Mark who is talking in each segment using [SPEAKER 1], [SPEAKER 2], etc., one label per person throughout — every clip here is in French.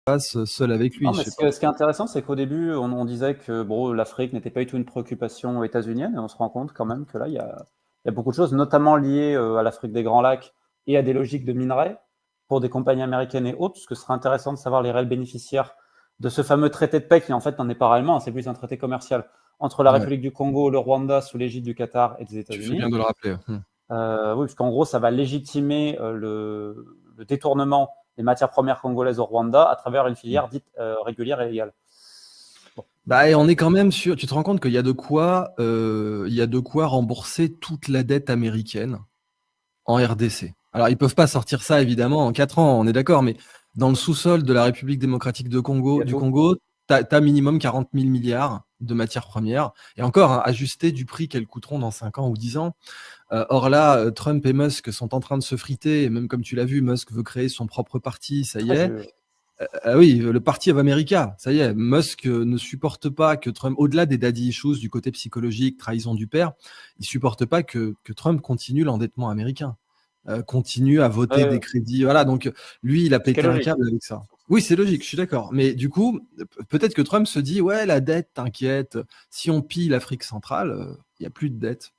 [SPEAKER 1] passe seul avec lui,
[SPEAKER 2] Non,
[SPEAKER 1] je
[SPEAKER 2] mais
[SPEAKER 1] sais pas.
[SPEAKER 2] ce qui est intéressant, c'est qu'au début, on disait que bon, l'Afrique n'était pas du tout une préoccupation états-unienne, et on se rend compte quand même que là, il y a beaucoup de choses, notamment liées à l'Afrique des Grands Lacs et à des logiques de minerais pour des compagnies américaines et autres, parce que ce serait intéressant de savoir les réels bénéficiaires de ce fameux traité de paix qui, en fait, n'en est pas réellement, hein, c'est plus un traité commercial entre la
[SPEAKER 1] Ouais,
[SPEAKER 2] République du Congo, le Rwanda, sous l'égide du Qatar et des
[SPEAKER 1] tu fais bien
[SPEAKER 2] États-Unis.
[SPEAKER 1] de le rappeler.
[SPEAKER 2] Oui, parce qu'en gros, ça va légitimer le détournement des matières premières congolaises au Rwanda à travers une filière dite régulière et légale. Bon,
[SPEAKER 1] Bah, et on
[SPEAKER 2] bref.
[SPEAKER 1] est quand même sûr. Tu te rends compte qu'il y a il y a de quoi rembourser toute la dette américaine en RDC. Alors, ils peuvent pas sortir ça évidemment en 4 ans, on est d'accord, mais dans le sous-sol de la République démocratique
[SPEAKER 2] Il y a
[SPEAKER 1] Du
[SPEAKER 2] tout.
[SPEAKER 1] Congo, t'as minimum 40 000 milliards de matières premières, et encore hein, ajusté du prix qu'elles coûteront dans 5 ans ou 10 ans. Or là, Trump et Musk sont en train de se friter, et même comme tu l'as vu, Musk veut créer son propre parti, ça y
[SPEAKER 2] Ouais,
[SPEAKER 1] est. Ah oui, le Parti of America, ça y est. Musk ne supporte pas que Trump, au-delà des daddy issues, du côté psychologique, trahison du père, il supporte pas que Trump continue l'endettement américain, continue à voter des
[SPEAKER 2] ouais,
[SPEAKER 1] crédits. Voilà, donc lui, il a
[SPEAKER 2] ce qui est
[SPEAKER 1] pété un
[SPEAKER 2] logique.
[SPEAKER 1] câble avec ça. Oui, c'est logique, je suis d'accord. Mais du coup, peut-être que Trump se dit, ouais, la dette, t'inquiète, si on pille l'Afrique centrale, il n'y a plus de dette.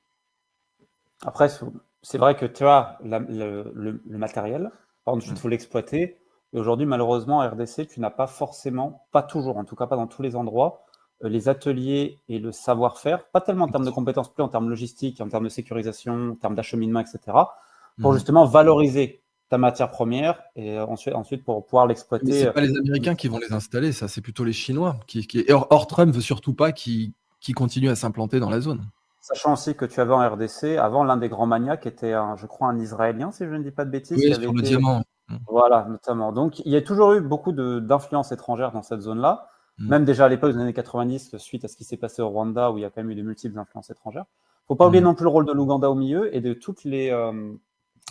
[SPEAKER 2] Après, c'est vrai que tu vois, le matériel, ensuite, il
[SPEAKER 1] Mm.
[SPEAKER 2] faut l'exploiter. Et aujourd'hui, malheureusement, en RDC, tu n'as pas forcément, pas toujours, en tout cas pas dans tous les endroits, les ateliers et le savoir-faire, pas tellement en termes de compétences, plus en termes logistiques, en termes de sécurisation, en termes d'acheminement, etc., pour
[SPEAKER 1] Mhm.
[SPEAKER 2] justement valoriser ta matière première et ensuite pour pouvoir
[SPEAKER 1] Mais
[SPEAKER 2] l'exploiter.
[SPEAKER 1] c'est pas les Américains qui vont les installer, ça, c'est plutôt les Chinois. Et or, Trump veut surtout pas qu'ils continuent à s'implanter dans la zone.
[SPEAKER 2] Sachant aussi que tu avais en RDC, avant, l'un des grands maniaques était, je crois, un Israélien, si je ne dis pas de bêtises, qui
[SPEAKER 1] Oui,
[SPEAKER 2] avait
[SPEAKER 1] sur le
[SPEAKER 2] été.
[SPEAKER 1] diamant. Mm.
[SPEAKER 2] Voilà, notamment. Donc, il y a toujours eu beaucoup d'influences étrangères dans cette zone-là,
[SPEAKER 1] Mm.
[SPEAKER 2] même déjà à l'époque des années 90, suite à ce qui s'est passé au Rwanda, où il y a quand même eu de multiples influences étrangères. Faut pas oublier
[SPEAKER 1] Mm.
[SPEAKER 2] non plus le rôle de l'Ouganda au milieu et de toutes les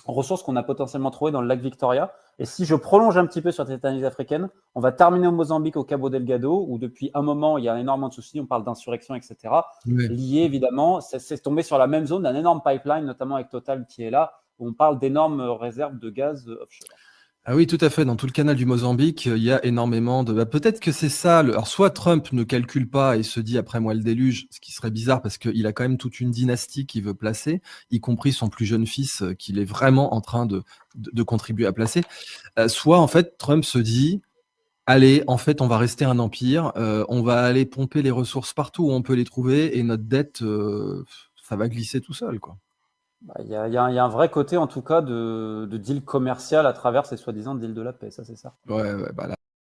[SPEAKER 2] ressources qu'on a potentiellement trouvées dans le lac Victoria. Et si je prolonge un petit peu sur cette analyse africaine, on va terminer au Mozambique, au Cabo Delgado, où depuis un moment, il y a énormément de soucis, on parle d'insurrection, etc.,
[SPEAKER 1] Ouais.
[SPEAKER 2] liés évidemment, c'est tombé sur la même zone d'un énorme pipeline, notamment avec Total qui est là, où on parle d'énormes réserves de gaz offshore.
[SPEAKER 1] Ah oui, tout à fait. Dans tout le canal du Mozambique, il y a énormément de. Bah, peut-être que c'est ça. Alors, soit Trump ne calcule pas et se dit après moi le déluge, ce qui serait bizarre parce qu'il a quand même toute une dynastie qu'il veut placer, y compris son plus jeune fils qu'il est vraiment en train de contribuer à placer. Soit en fait Trump se dit allez, en fait, on va rester un empire, on va aller pomper les ressources partout où on peut les trouver et notre dette, ça va glisser tout seul, quoi.
[SPEAKER 2] Bah, il y a un vrai côté, en tout cas, de deal commercial à travers ces soi-disant deals de la paix, ça c'est certain.
[SPEAKER 1] Ouais, ouais, bah, là